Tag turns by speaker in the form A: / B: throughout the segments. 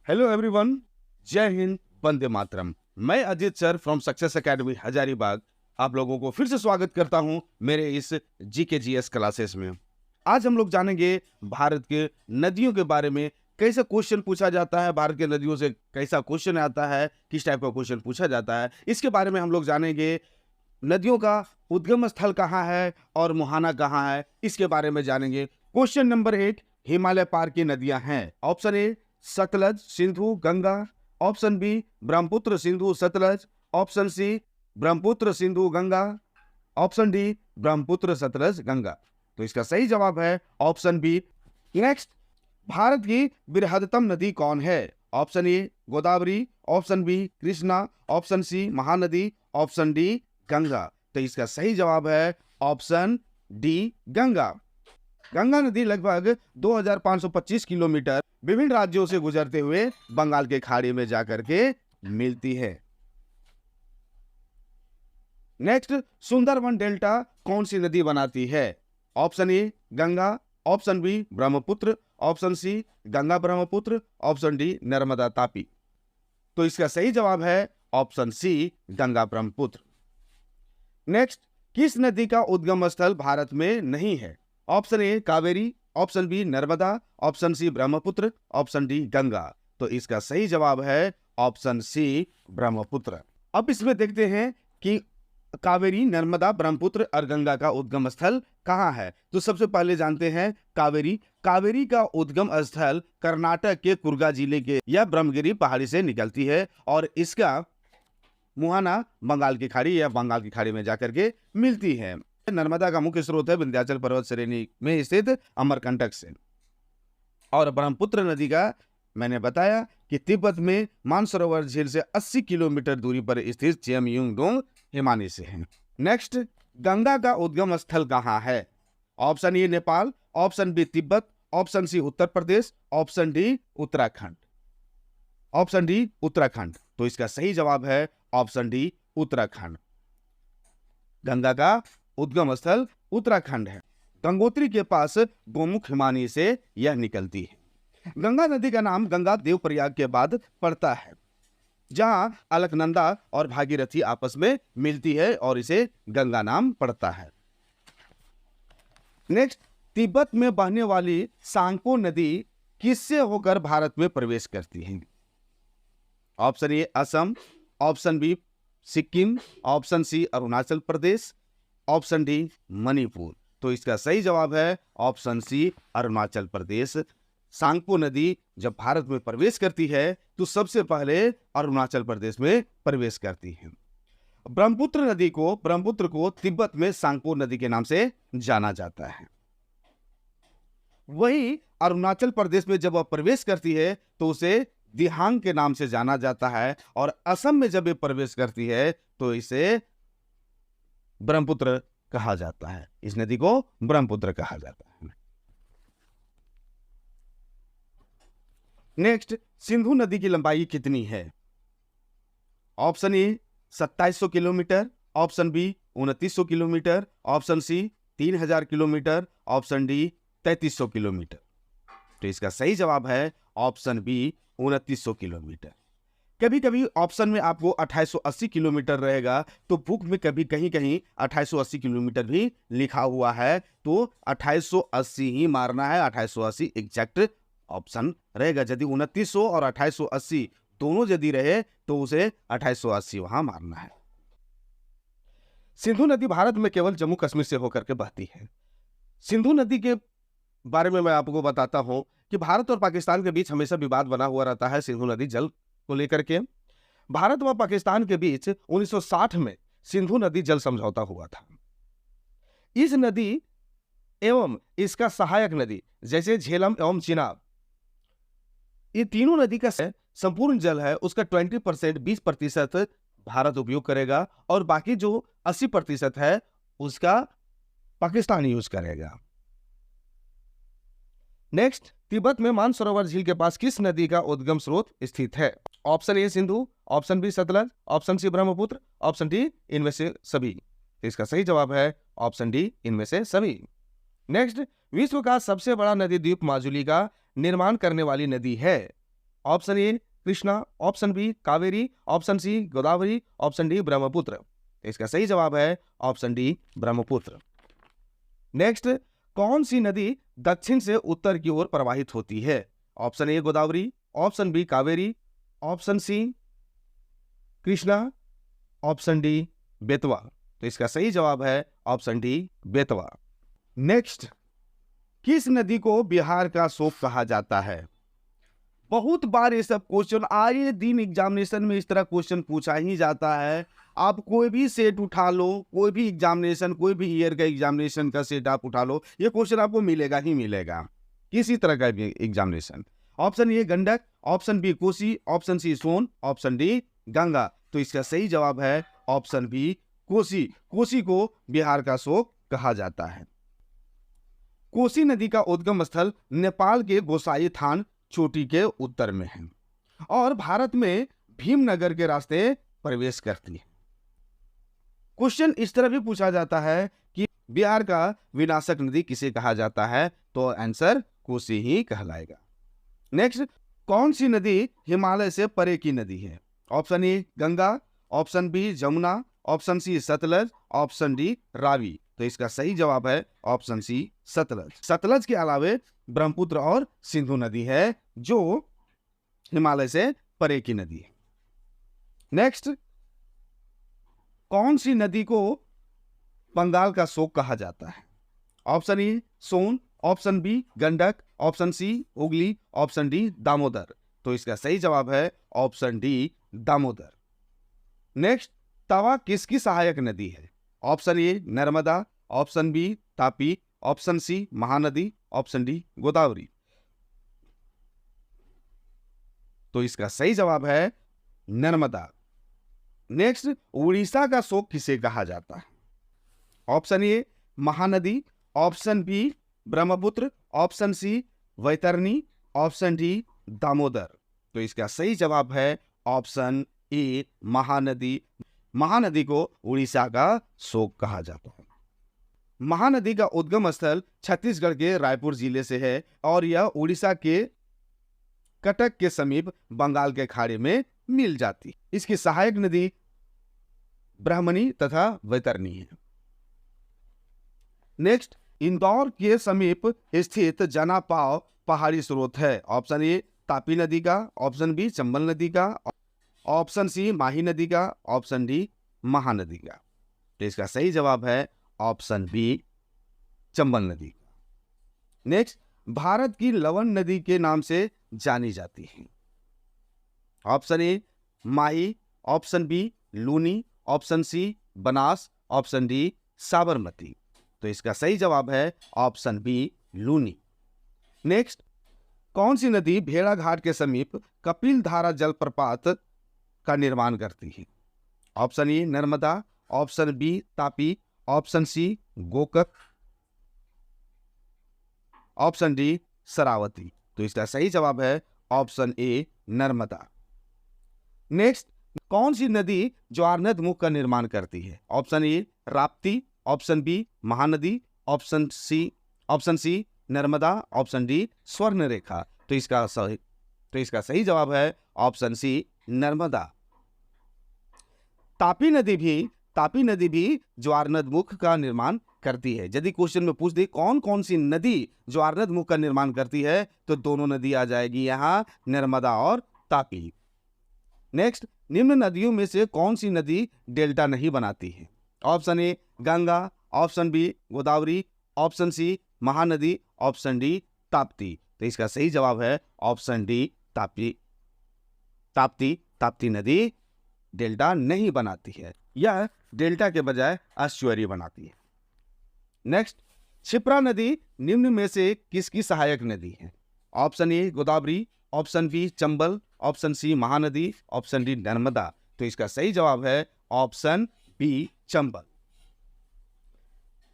A: Hello everyone, जय हिंद, वंदे मातरम। मैं Ajit sir from success academy Hazaribagh आप लोगों को फिर से स्वागत करता हूं मेरे इस जीके क्लासेस में। आज हम लोग जानेंगे भारत के नदियों के बारे में, कैसे क्वेश्चन पूछा जाता है, भारत के नदियों से कैसा क्वेश्चन आता है, किस टाइप का क्वेश्चन पूछा जाता है, इसके बारे में हम लोग जानेंगे। नदियों का उद्गम स्थल कहाँ है और मुहाना कहाँ है, इसके बारे में जानेंगे। क्वेश्चन नंबर 8, हिमालय पार की नदियां हैं। Option A Sutlej, Sindhu, Ganga. Option B Brahmaputra, Sindhu, Sutlej. Option C Brahmaputra, Sindhu, Ganga. Option D Brahmaputra, Sutlej, Ganga. तो इसका सही जवाब है ऑप्शन बी। नेक्स्ट, भारत की बृहत्तम नदी कौन है? Option A Godavari, option B Krishna, option C Mahanadi, option D Ganga. तो इसका सही जवाब है ऑप्शन डी गंगा। गंगा नदी लगभग 2525 किलोमीटर विभिन्न राज्यों से गुजरते हुए बंगाल के खाड़ी में जाकर के मिलती है। नेक्स्ट, सुंदरबन डेल्टा कौन सी नदी बनाती है? Option A Ganga, option B Brahmaputra, option C Ganga Brahmaputra, option D Narmada Tapi. तो इसका सही जवाब है option C Ganga Brahmaputra. Next, किस नदी का उद्गम स्थल भारत में नहीं है? Option A Kaveri, option B Narmada, option C Brahmaputra, option D Ganga. तो इसका सही जवाब है ऑप्शन सी ब्रह्मपुत्र। अब इसमें देखते हैं कि कावेरी, नर्मदा, ब्रह्मपुत्र और गंगा का उद्गम स्थल कहाँ है। तो सबसे पहले जानते हैं कावेरी। कावेरी का उद्गम स्थल कर्नाटक के कुर्गा जिले के या ब्रह्मगिरी पहाड़ी से निकलती है और इसका मुहाना बंगाल की खाड़ी या बंगाल की खाड़ी में जाकर के मिलती है। नर्मदा का मुख्य स्रोत है विंध्याचल पर्वत श्रेणी में स्थित अमरकंटक से। और ब्रह्मपुत्र नदी का मैंने बताया कि तिब्बत में मानसरोवर झील से 80 किलोमीटर दूरी पर स्थित चेमयुंगडोंग हिमानी से है। नेक्स्ट, गंगा का उद्गम स्थल कहाँ है? Option A Nepal, option B Tibet, option C Uttar Pradesh, option D Uttarakhand. Option D Uttarakhand. तो इसका सही जवाब है ऑप्शन डी उत्तराखंड। गंगा का उद्गम स्थल उत्तराखंड है। गंगोत्री के पास गोमुख हिमानी से यह निकलती है। गंगा नदी का नाम गंगा देवप्रयाग के बाद पड़ता है, जहां अलकनंदा और भागीरथी आपस में मिलती है और इसे गंगा नाम पड़ता है। नेक्स्ट, तिब्बत में बहने वाली सांगपो नदी किससे होकर भारत में प्रवेश करती है? Option A Assam, option B Sikkim, option C Arunachal Pradesh, option D Manipur. तो इसका सही जवाब है ऑप्शन सी अरुणाचल प्रदेश। सांगपो नदी जब भारत में प्रवेश करती है तो सबसे पहले अरुणाचल प्रदेश में प्रवेश करती है। ब्रह्मपुत्र को तिब्बत में सांगपो नदी के नाम से जाना जाता है। वही अरुणाचल प्रदेश में जब वह प्रवेश करती है तो उसे दिहांग के नाम से जाना जाता है और असम में जब ये प्रवेश करती है तो इसे ब्रह्मपुत्र कहा जाता है। इस नदी को ब्रह्मपुत्र कहा जाता है। नेक्स्ट, सिंधु नदी की लंबाई कितनी है? Option A 2700 kilometre, option B 2900 kilometre, option C 3000 kilometre, option D 3300 kilometre. तो इसका सही जवाब है ऑप्शन बी 2900 किलोमीटर। कभी कभी ऑप्शन में आपको 2880 किलोमीटर रहेगा, तो बुक में कभी कहीं 2880 किलोमीटर भी लिखा हुआ है, तो 2880 ही मारना है। 2880 एग्जैक्ट ऑप्शन रहेगा। यदि 2900 और 2880 दोनों यदि रहे तो उसे 2880 वहां मारना है। सिंधु नदी भारत में केवल जम्मू कश्मीर से होकर के बहती है। सिंधु नदी के बारे में मैं आपको बताता हूं कि भारत और पाकिस्तान के बीच हमेशा विवाद बना हुआ रहता है सिंधु नदी जल को लेकर के। भारत व पाकिस्तान के बीच 1960 में सिंधु नदी जल समझौता हुआ था। इस नदी एवं इसका सहायक नदी जैसे झेलम एवं चिनाब, ये तीनों नदी का संपूर्ण जल है उसका 20% भारत उपयोग करेगा और बाकी जो 80% है उसका पाकिस्तान यूज करेगा। नेक्स्ट, तिब्बत में मानसरोवर झील के पास किस नदी का उद्गम स्रोत स्थित है? Option A Sindhu, option B Sutlej, option C Brahmaputra, option D इनमें से सभी। तो इसका सही जवाब है ऑप्शन डी इनमें से सभी। नेक्स्ट, विश्व का सबसे बड़ा नदी द्वीप माजुली का निर्माण करने वाली नदी है? Option A Krishna, option B Kaveri, option C Godavari, option D Brahmaputra. इसका सही जवाब है ऑप्शन डी ब्रह्मपुत्र। नेक्स्ट, कौन सी नदी दक्षिण से उत्तर की ओर प्रवाहित होती है? Option A Godavari, option B Kaveri, option C Krishna, option D Betwa. तो इसका सही जवाब है ऑप्शन डी बेतवा। नेक्स्ट, किस नदी को बिहार का शोक कहा जाता है? बहुत बार ये सब क्वेश्चन आए दिन एग्जामिनेशन में इस तरह क्वेश्चन पूछा ही जाता है। आप कोई भी सेट उठा लो, कोई भी एग्जामिनेशन, कोई भी ईयर का एग्जामिनेशन का सेट आप उठा लो, ये क्वेश्चन आपको मिलेगा ही मिलेगा, किसी तरह का भी examination. Option A Gandak, option B Kosi, option C Son, option D Ganga. तो इसका सही जवाब है ऑप्शन बी कोसी। कोसी को बिहार का शोक कहा जाता है। कोसी नदी का उद्गम स्थल नेपाल के गोसाई थान चोटी के उत्तर में है और भारत में भीमनगर के रास्ते प्रवेश करती है। क्वेश्चन इस तरह भी पूछा जाता है कि बिहार का विनाशक नदी किसे कहा जाता है? तो आंसर कोसी ही कहलाएगा। नेक्स्ट, कौन सी नदी हिमालय से परे की नदी है? Option A Ganga, option B Jamuna, option C Sutlej, option D Ravi. तो इसका सही जवाब है ऑप्शन सी सतलज। सतलज के अलावे ब्रह्मपुत्र और सिंधु नदी है जो हिमालय से परे की नदी है। नेक्स्ट, कौन सी नदी को बंगाल का शोक कहा जाता है? Option A Son, option B Gandak, option C Hooghly, option D Damodar. तो इसका सही जवाब है option D Damodar. Next, Tawa किसकी सहायक नदी है? Option A Narmada, option B Tapi, option C Mahanadi, option D Godavari. तो इसका सही जवाब है नर्मदा। नेक्स्ट, उड़ीसा का शोक किसे कहा जाता है? Option A Mahanadi, option B Brahmaputra, option C Vaitarani, option D Damodar. तो इसका सही जवाब है ऑप्शन ए महानदी। महानदी को उड़ीसा का शोक कहा जाता है। महानदी का उद्गम स्थल छत्तीसगढ़ के रायपुर जिले से है और यह उड़ीसा के कटक के समीप बंगाल के खाड़ी में मिल जाती। इसकी सहायक नदी ब्राह्मणी तथा वैतरणी है। नेक्स्ट, इंदौर के समीप स्थित जनापाव पहाड़ी स्रोत है। ऑप्शन ए तापी नदी का, ऑप्शन बी चंबल नदी का, ऑप्शन सी माही नदी का, ऑप्शन डी महानदी का। तो इसका सही जवाब है ऑप्शन बी चंबल नदी का। नेक्स्ट, भारत की लवण नदी के नाम से जानी जाती है। Option A Mahi, option B Luni, option C Banas, option D Sabarmati. तो इसका सही जवाब है ऑप्शन बी लूनी। नेक्स्ट, कौन सी नदी भेड़ाघाट के समीप कपिल धारा जलप्रपात का निर्माण करती है? Option A Narmada, option B Tapi, option C Gokak, option D Sharavati. तो इसका सही जवाब है ऑप्शन ए नर्मदा। नेक्स्ट, कौन सी नदी ज्वारनद मुख का निर्माण करती है? Option A Rapti, option B Mahanadi, option C Narmada, option D Subarnarekha. तो इसका सही जवाब है ऑप्शन सी नर्मदा। तापी नदी भी ज्वारनद मुख का निर्माण करती है। यदि क्वेश्चन में पूछ दे कौन कौन सी नदी ज्वारनद मुख का निर्माण करती है तो दोनों नदी आ जाएगी यहां, नर्मदा और तापी। नेक्स्ट, निम्न नदियों में से कौन सी नदी डेल्टा नहीं बनाती है? Option A Ganga, option B Godavari, option C Mahanadi, option D Tapti. तो इसका सही जवाब है ऑप्शन डी ताप्ती। ताप्ती नदी डेल्टा नहीं बनाती है, यह डेल्टा के बजाय एस्चुअरी बनाती है। नेक्स्ट, क्षिप्रा नदी निम्न में से किसकी सहायक नदी है? Option A Godavari, option B Chambal, option C Mahanadi, option D Narmada. तो इसका सही जवाब है ऑप्शन बी चंबल।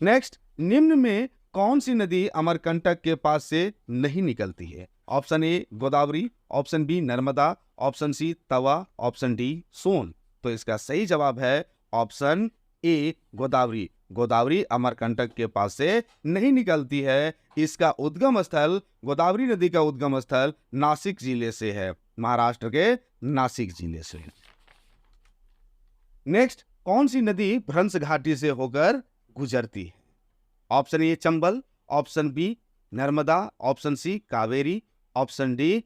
A: नेक्स्ट, निम्न में कौन सी नदी अमरकंटक के पास से नहीं निकलती है? Option A Godavari, option B Narmada, option C Tawa, option D Son. तो इसका सही जवाब है ऑप्शन ए गोदावरी। गोदावरी अमरकंटक के पास से नहीं निकलती है। इसका उद्गम स्थल, गोदावरी नदी का उद्गम स्थल नासिक जिले से है महाराष्ट्र के नासिक जिले से। नेक्स्ट, कौन सी नदी भ्रंश घाटी से होकर गुजरती है? Option A Chambal, option B Narmada, option C Kaveri, option D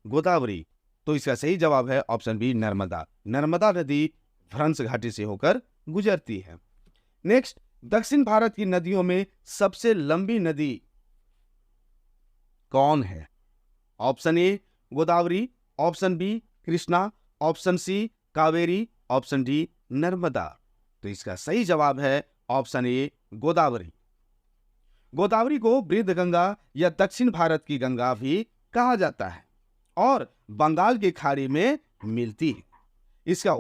A: Godavari. तो इसका सही जवाब है ऑप्शन बी नर्मदा। नर्मदा नदी भ्रंश घाटी से होकर गुजरती है। नेक्स्ट, दक्षिण भारत की नदियों में सबसे लंबी नदी कौन है? Option A Godavari, option B Krishna, option C Kaveri, option D Narmada. तो इसका सही जवाब है ऑप्शन ए गोदावरी। गोदावरी को वृद्ध गंगा या दक्षिण भारत की गंगा भी कहा जाता है और बंगाल की खाड़ी में मिलती है। इसका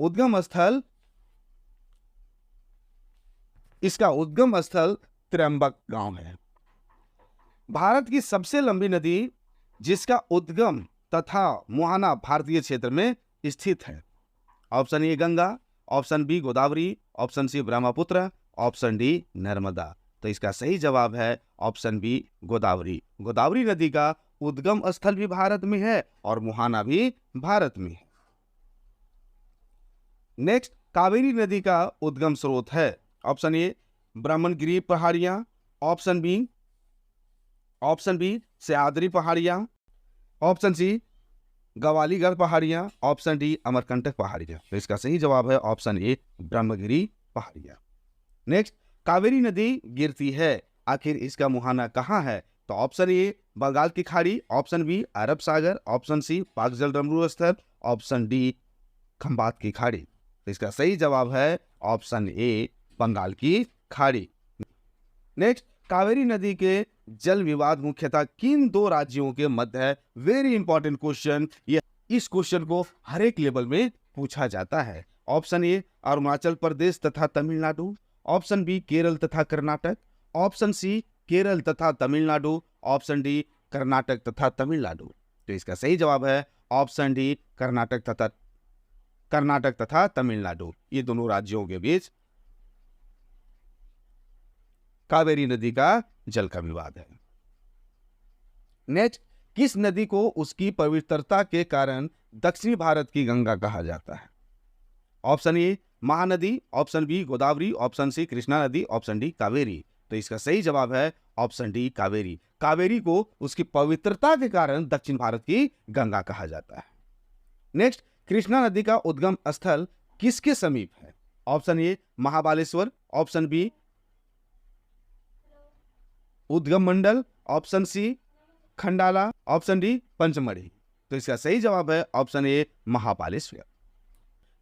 A: उद्गम स्थल त्र्यंबक गांव है। भारत की सबसे लंबी नदी जिसका उद्गम तथा मुहाना भारतीय क्षेत्र में स्थित है। Option A Ganga, option B Godavari, option C Brahmaputra, option D Narmada. तो इसका सही जवाब है ऑप्शन बी गोदावरी। गोदावरी नदी का उद्गम स्थल भी भारत में है और मुहाना भी भारत में है। नेक्स्ट, कावेरी नदी का उद्गम स्रोत है। ऑप्शन ए ब्राह्मणगिरी पहाड़ियां, ऑप्शन बी सह्याद्री पहाड़ियां, ऑप्शन सी गवालीगढ़ पहाड़ियां, ऑप्शन डी अमरकंटक पहाड़ियां। तो इसका सही जवाब है ऑप्शन ए ब्रह्मगिरी पहाड़ियां। नेक्स्ट, कावेरी नदी गिरती है, आखिर इसका मुहाना कहाँ है? तो ऑप्शन ए बंगाल की खाड़ी, ऑप्शन बी अरब सागर, ऑप्शन सी पाक जल डमरू स्थल, ऑप्शन डी खंबात की खाड़ी। तो इसका सही जवाब है ऑप्शन ए बंगाल की खाड़ी। नेक्स्ट, कावेरी नदी के जल विवाद मुख्यतः किन दो राज्यों के मध्य है? Very important question. ये इस क्वेश्चन को हर एक लेवल में पूछा जाता है। ऑप्शन ए अरुणाचल प्रदेश तथा तमिलनाडु, ऑप्शन बी केरल तथा कर्नाटक, ऑप्शन सी केरल तथा तमिलनाडु, ऑप्शन डी कर्नाटक तथा तमिलनाडु। तो इसका सही जवाब है ऑप्शन डी कर्नाटक तथा तमिलनाडु। ये दोनों राज्यों के बीच कावेरी नदी का जल का विवाद है। नेक्स्ट, किस नदी को उसकी पवित्रता के कारण दक्षिणी भारत की गंगा कहा जाता है? Option A Mahanadi, option B Godavari, option C Krishna नदी, ऑप्शन डी कावेरी। तो इसका सही जवाब है ऑप्शन डी कावेरी। कावेरी को उसकी पवित्रता के कारण दक्षिण भारत की गंगा कहा जाता है। नेक्स्ट, कृष्णा नदी का उद्गम स्थल किसके समीप है? Option A Mahabaleshwar, option B Udhagamandalam, option C Khandala, option D Pachmarhi. तो इसका सही जवाब है ऑप्शन ए महाबालेश्वर।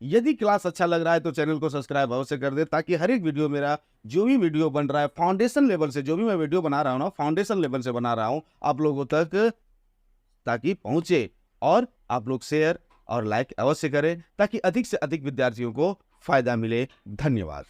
A: यदि क्लास अच्छा लग रहा है तो चैनल को सब्सक्राइब अवश्य कर दे, ताकि हर एक वीडियो मेरा जो भी वीडियो बन रहा है फाउंडेशन लेवल से, जो भी मैं वीडियो बना रहा हूं ना फाउंडेशन लेवल से बना रहा हूं आप लोगों तक ताकि पहुंचे। और आप लोग शेयर और लाइक अवश्य करें ताकि अधिक से अधिक विद्यार्थियों को फायदा मिले। धन्यवाद।